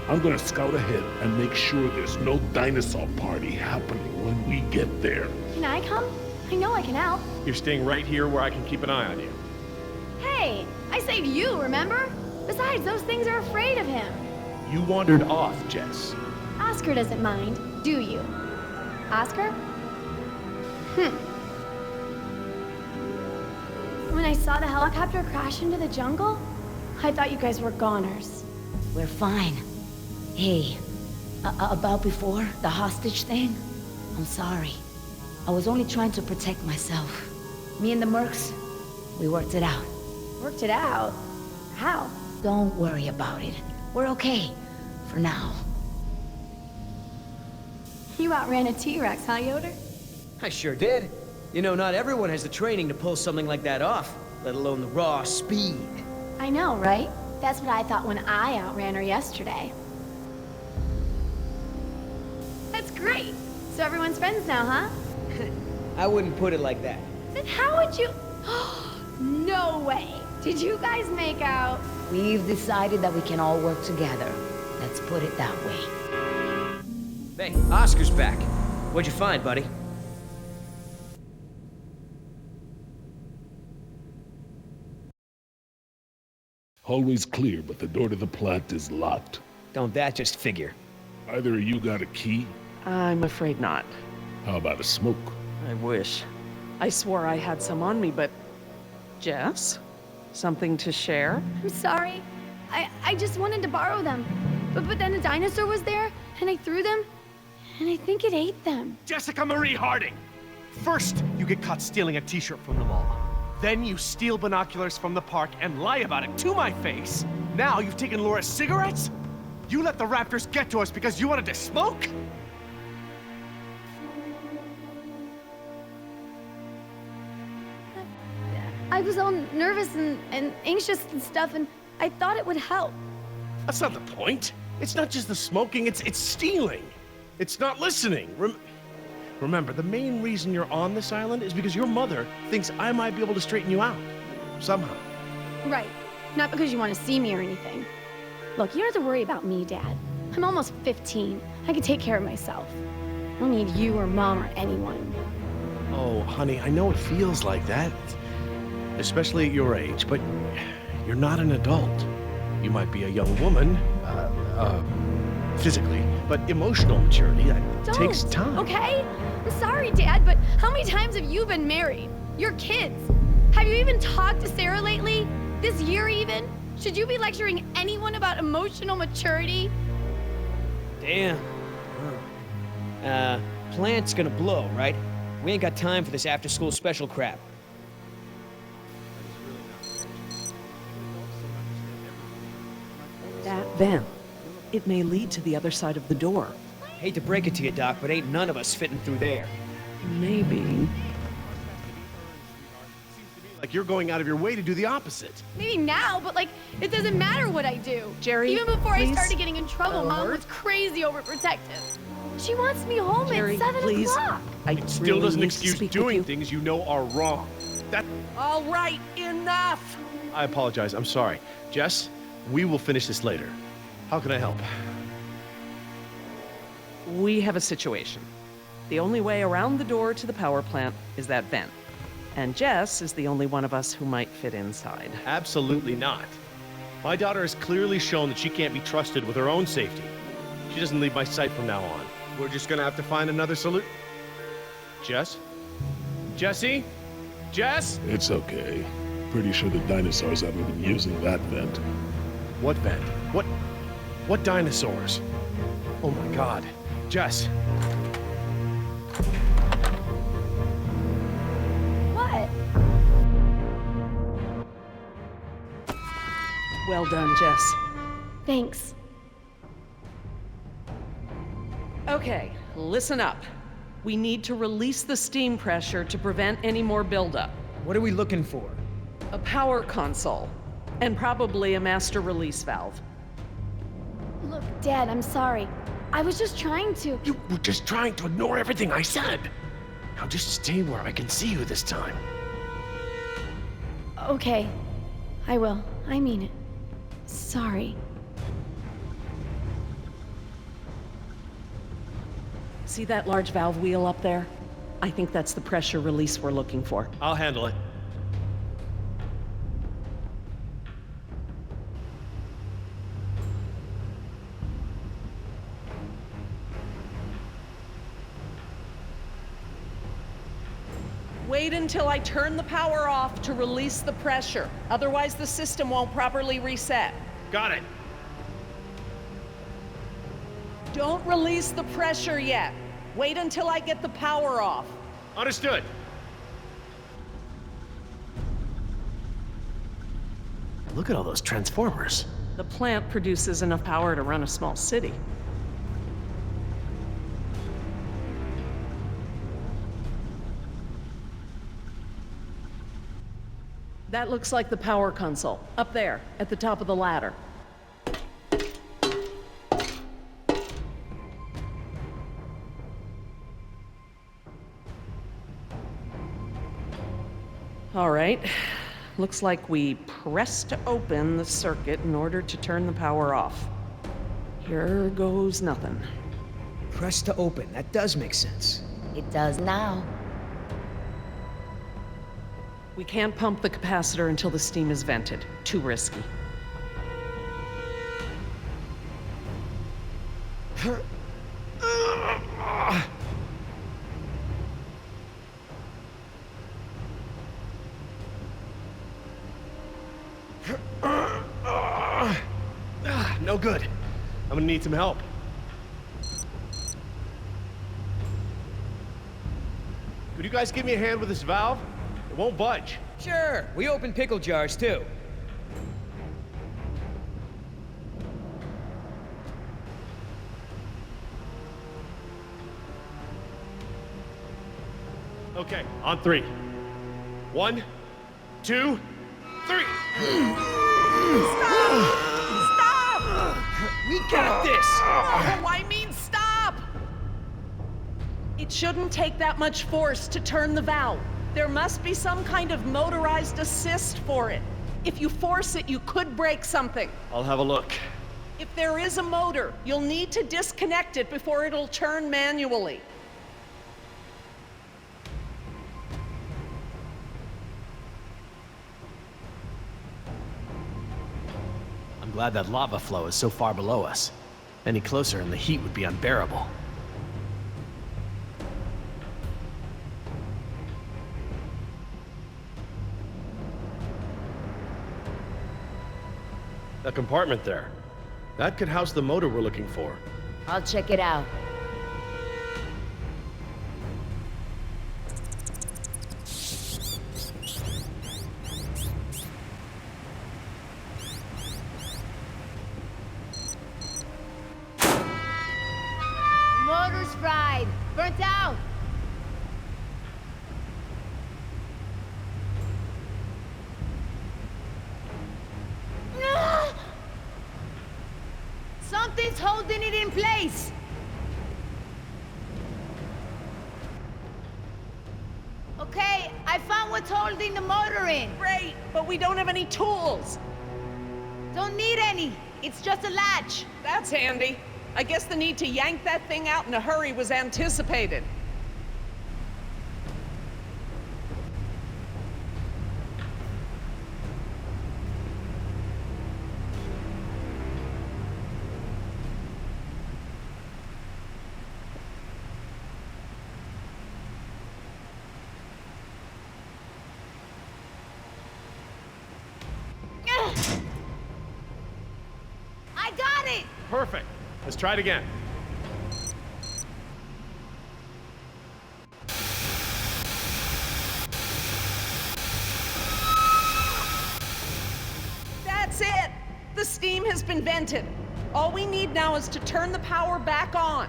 I'm gonna scout ahead and make sure there's no dinosaur party happening when we get there. Can I come? I know I can help. You're staying right here where I can keep an eye on you. Hey, I saved you, remember? Besides, those things are afraid of him. You wandered off, Jess. Oscar doesn't mind, do you? Oscar? When I saw the helicopter crash into the jungle, I thought you guys were goners. We're fine. Hey, about before, the hostage thing? I'm sorry. I was only trying to protect myself. Me and the mercs, we worked it out. Worked it out? How? Don't worry about it. We're okay. For now. You outran a T-Rex, huh, Yoder? I sure did. You know, not everyone has the training to pull something like that off, let alone the raw speed. I know, right? That's what I thought when I outran her yesterday. That's great. So everyone's friends now, huh? I wouldn't put it like that. Then how would you... No way! Did you guys make out? We've decided that we can all work together. Let's put it that way. Hey, Oscar's back. What'd you find, buddy? Always clear, but the door to the plant is locked. Don't that just figure? Either of you got a key? I'm afraid not. How about a smoke? I wish. I swore I had some on me, but... Jess? Something to share? I'm sorry. I just wanted to borrow them. But then a dinosaur was there, and I threw them, and I think it ate them. Jessica Marie Harding! First, you get caught stealing a t-shirt from the mall. Then you steal binoculars from the park and lie about it to my face. Now you've taken Laura's cigarettes? You let the raptors get to us because you wanted to smoke? I was all nervous and anxious and stuff, and I thought it would help. That's not the point. It's not just the smoking, it's stealing. It's not listening. Remember, the main reason you're on this island is because your mother thinks I might be able to straighten you out. Somehow. Right. Not because you want to see me or anything. Look, you don't have to worry about me, Dad. I'm almost 15. I can take care of myself. I don't need you or Mom or anyone. Oh, honey, I know it feels like that. Especially at your age, but you're not an adult. You might be a young woman, physically, but emotional maturity, that takes time. Okay? I'm sorry, Dad, but how many times have you been married? Your kids. Have you even talked to Sarah lately? This year even? Should you be lecturing anyone about emotional maturity? Damn. Plant's gonna blow, right? We ain't got time for this after-school special crap. That vent. It may lead to the other side of the door. Hate to break it to you, Doc, but ain't none of us fitting through there. Maybe. Like you're going out of your way to do the opposite. Maybe now, but like, it doesn't matter what I do. Jerry, even before I please? started getting in trouble, Mom Howard? was crazy overprotective. She wants me home Jerry, at 7 please. o'clock. I It still really doesn't need to excuse speak with doing you. things you know are wrong. That... All right, enough! I apologize, I'm sorry. Jess, we will finish this later. How can I help? We have a situation. The only way around the door to the power plant is that vent. And Jess is the only one of us who might fit inside. Absolutely not. My daughter has clearly shown that she can't be trusted with her own safety. She doesn't leave my sight from now on. We're just gonna have to find another solution. Jess? Jessie? Jess? It's okay. Pretty sure the dinosaurs haven't been using that vent. What vent? What dinosaurs? Oh my god. Jess. What? Well done, Jess. Thanks. Okay, listen up. We need to release the steam pressure to prevent any more buildup. What are we looking for? A power console, and probably a master release valve. Look, Dad, I'm sorry. I was just trying to. You were just trying to ignore everything I said. Now just stay where I can see you this time. Okay. I will. I mean it. Sorry. See that large valve wheel up there? I think that's the pressure release we're looking for. I'll handle it. Wait until I turn the power off to release the pressure. Otherwise, the system won't properly reset. Got it. Don't release the pressure yet. Wait until I get the power off. Understood. Look at all those transformers. The plant produces enough power to run a small city. That looks like the power console, up there, at the top of the ladder. All right. Looks like we pressed open the circuit in order to turn the power off. Here goes nothing. Press to open. That does make sense. It does now. We can't pump the capacitor until the steam is vented. Too risky. No good. I'm gonna need some help. Could you guys give me a hand with this valve? It won't budge. Sure, we open pickle jars too. Okay, on 3. 1, 2, 3. Stop! We got this! Oh, I mean, stop! It It shouldn't take that much force to turn the valve. There must be some kind of motorized assist for it. If you force it, you could break something. I'll have a look. If there is a motor, you'll need to disconnect it before it'll turn manually. I'm glad that lava flow is so far below us. Any closer and the heat would be unbearable. That compartment there. That could house the motor we're looking for. I'll check it out. Motor's fried. Burnt out. Something's holding it in place. Okay, I found what's holding the motor in. Great, but we don't have any tools. Don't need any. It's just a latch. That's handy. I guess the need to yank that thing out in a hurry was anticipated. I got it! Perfect. Let's try it again. That's it! The steam has been vented. All we need now is to turn the power back on.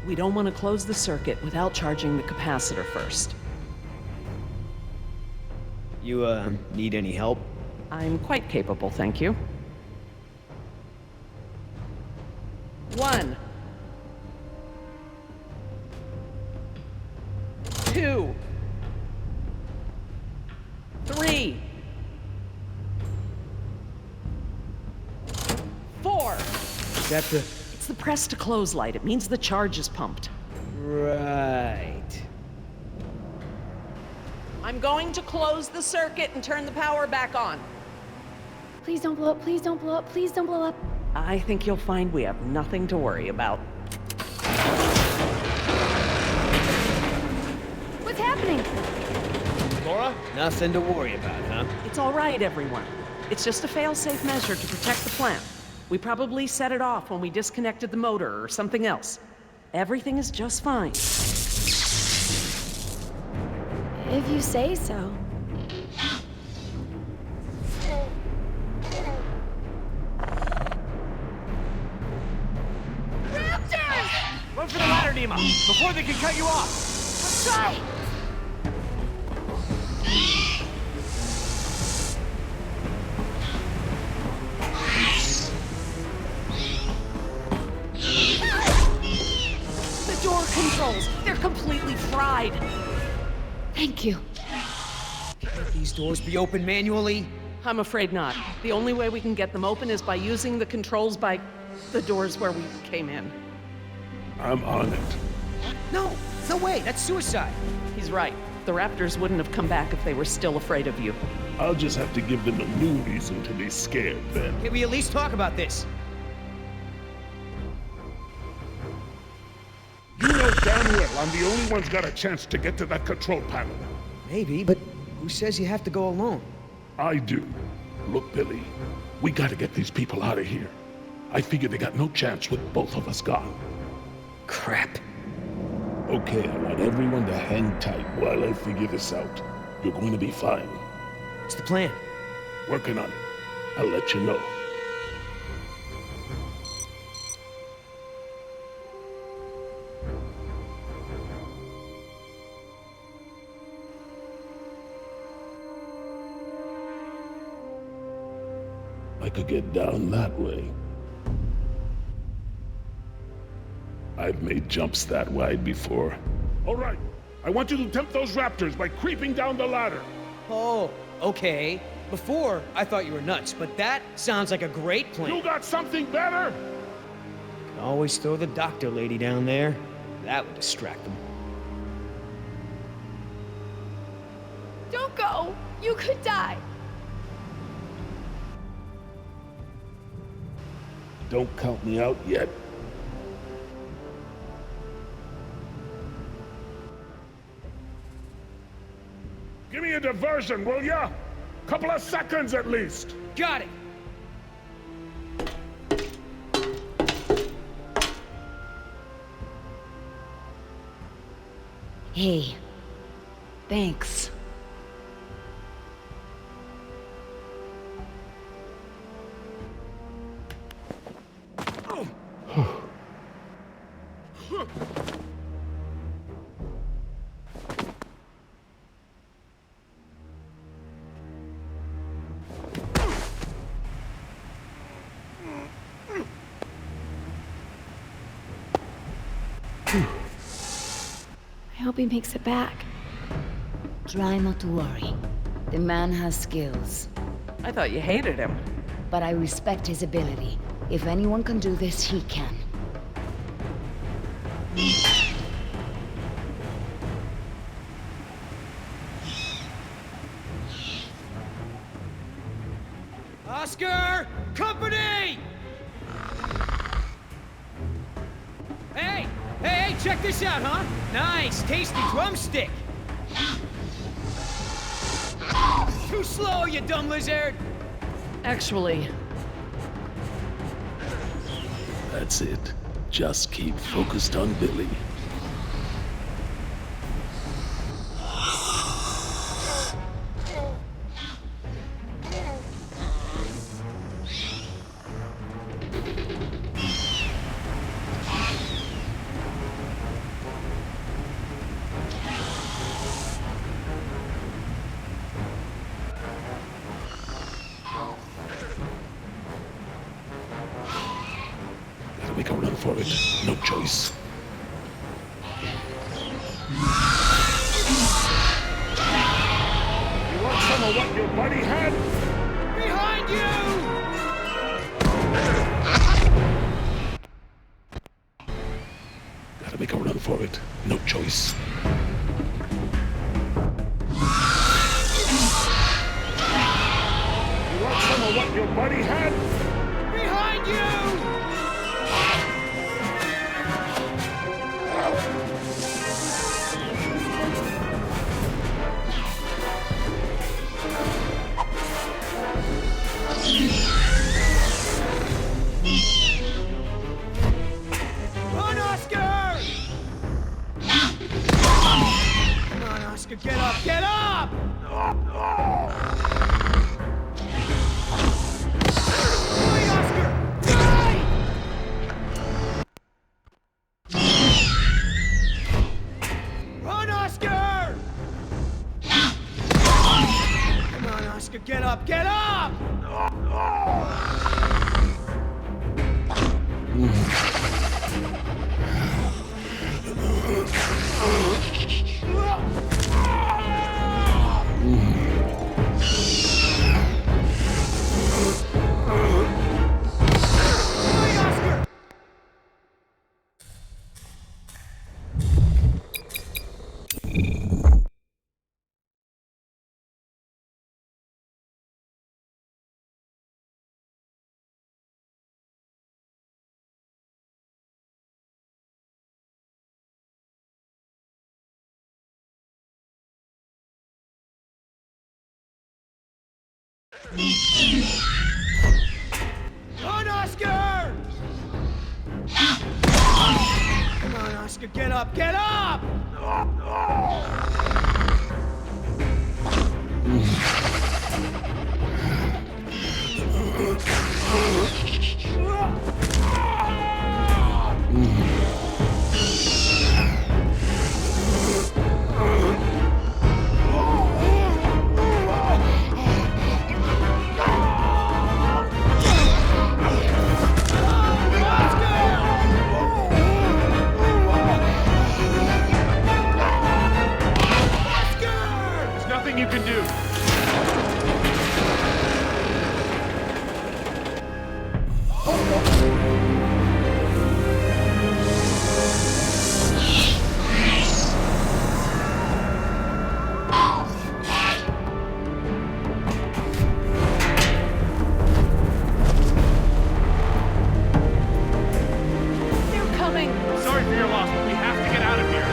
We don't want to close the circuit without charging the capacitor first. You, need any help? I'm quite capable, thank you. 1, 2, 3, 4. Is that the... It's the press to close light. It means the charge is pumped. Right. I'm going to close the circuit and turn the power back on. Please don't blow up, please don't blow up, please don't blow up. I think you'll find we have nothing to worry about. What's happening? Laura? Nothing to worry about, huh? It's all right, everyone. It's just a fail-safe measure to protect the plant. We probably set it off when we disconnected the motor or something else. Everything is just fine. If you say so. Raptors! Run for the ladder, Nima, before they can cut you off. Let's try! The door controls, they're completely fried. Thank you. Can't these doors be opened manually? I'm afraid not. The only way we can get them open is by using the controls by the doors where we came in. I'm on it. No, no way, that's suicide. He's right. The Raptors wouldn't have come back if they were still afraid of you. I'll just have to give them a new reason to be scared then. Can we at least talk about this? You know damn well I'm the only one's got a chance to get to that control panel. Maybe, but who says you have to go alone? I do. Look, Billy, we gotta get these people out of here. I figure they got no chance with both of us gone. Crap. Okay, I want everyone to hang tight while I figure this out. You're going to be fine. What's the plan? Working on it. I'll let you know. I could get down that way. I've made jumps that wide before. All right, I want you to tempt those raptors by creeping down the ladder. Oh, okay. Before, I thought you were nuts, but that sounds like a great plan. You got something better? Always throw the doctor lady down there. That would distract them. Don't go! You could die! Don't count me out yet. Give me a diversion, will ya? Couple of seconds at least. Got it! Hey, thanks. I hope he makes it back. Try not to worry. The man has skills. I thought you hated him. But I respect his ability. If anyone can do this, he can. Oscar! Company! Hey, check this out, huh? Nice, tasty drumstick! Too slow, you dumb lizard! Actually, That's it. Just keep focused on Billy. Gotta make a run for it. No choice. You want some of what your buddy had? Behind you! Gotta make a run for it. No choice. You want some of what your buddy had? Behind you! Run, Oscar! Come on, Oscar, get up, get up! Right, Oscar! Right! Run, Oscar! Come on, Oscar, get up, get up! Right, Oscar! Run, Oscar! Come on, Oscar, get up, get up! coming! Sorry for your loss, but we have to get out of here.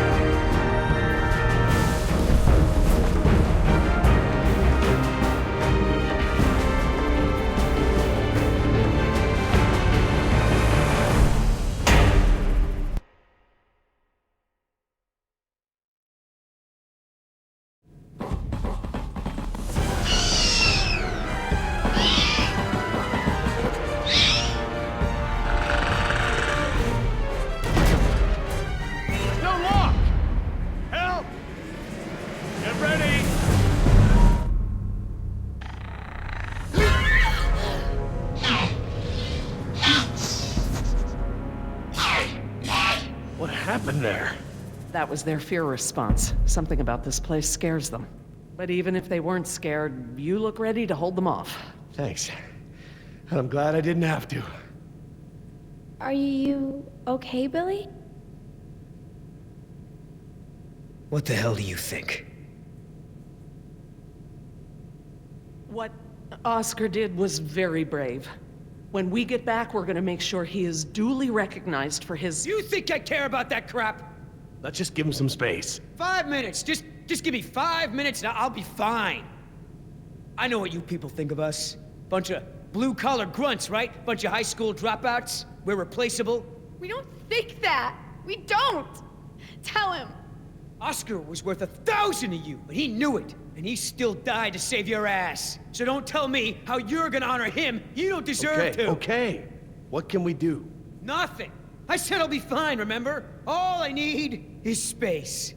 What happened there? That was their fear response. Something about this place scares them. But even if they weren't scared, you look ready to hold them off. Thanks. And I'm glad I didn't have to. Are you okay, Billy? What the hell do you think? What Oscar did was very brave. When we get back, we're gonna make sure he is duly recognized for his... You think I care about that crap? Let's just give him some space. 5 minutes! Just give me 5 minutes and I'll be fine. I know what you people think of us. Bunch of blue-collar grunts, right? Bunch of high school dropouts. We're replaceable. We don't think that. We don't. Tell him. Oscar was worth 1,000 of you, but he knew it. And he still died to save your ass. So don't tell me how you're gonna honor him. You don't deserve to. Okay. What can we do? Nothing. I said I'll be fine, remember? All I need is space.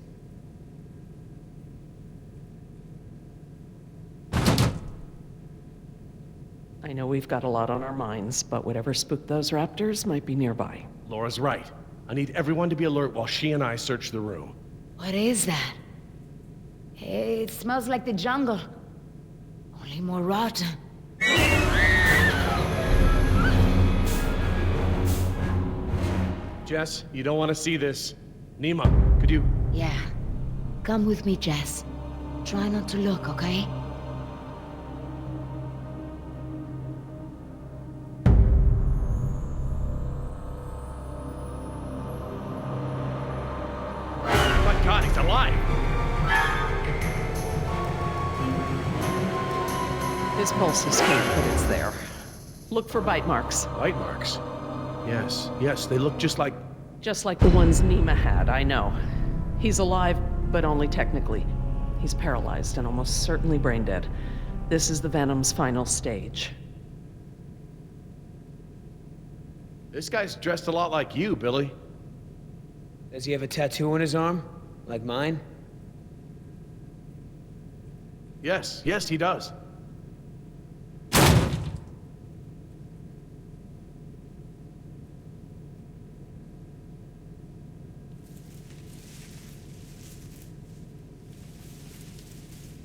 I know we've got a lot on our minds, but whatever spooked those raptors might be nearby. Laura's right. I need everyone to be alert while she and I search the room. What is that? It smells like the jungle. Only more rotten. Jess, you don't want to see this. Nima, could you... Yeah. Come with me, Jess. Try not to look, okay? My God, he's alive! His pulse is faint, but it's there. Look for bite marks. Bite marks? Yes, they look just like... Just like the ones Nima had, I know. He's alive, but only technically. He's paralyzed and almost certainly brain dead. This is the Venom's final stage. This guy's dressed a lot like you, Billy. Does he have a tattoo on his arm? Like mine? Yes, he does.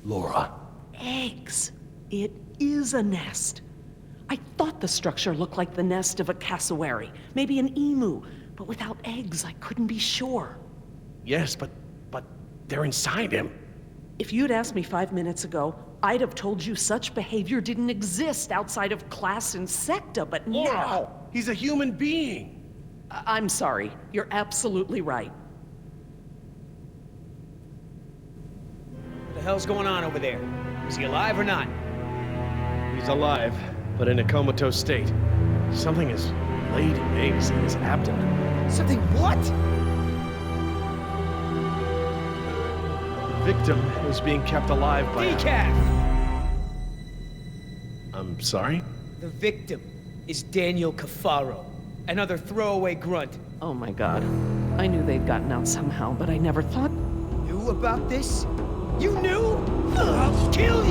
Laura. Eggs. It is a nest. I thought the structure looked like the nest of a cassowary, maybe an emu, but without eggs, I couldn't be sure. Yes, but they're inside him. If you'd asked me 5 minutes ago, I'd have told you such behavior didn't exist outside of class Insecta, but now... He's a human being. I'm sorry. You're absolutely right. What the hell's going on over there? Is he alive or not? He's alive, but in a comatose state. Something has laid eggs in his abdomen. Something what? The victim is being kept alive by... Decaf! I'm sorry? The victim is Daniel Cafaro, another throwaway grunt. Oh my God. I knew they'd gotten out somehow, but I never thought... Knew about this? You knew? I'll kill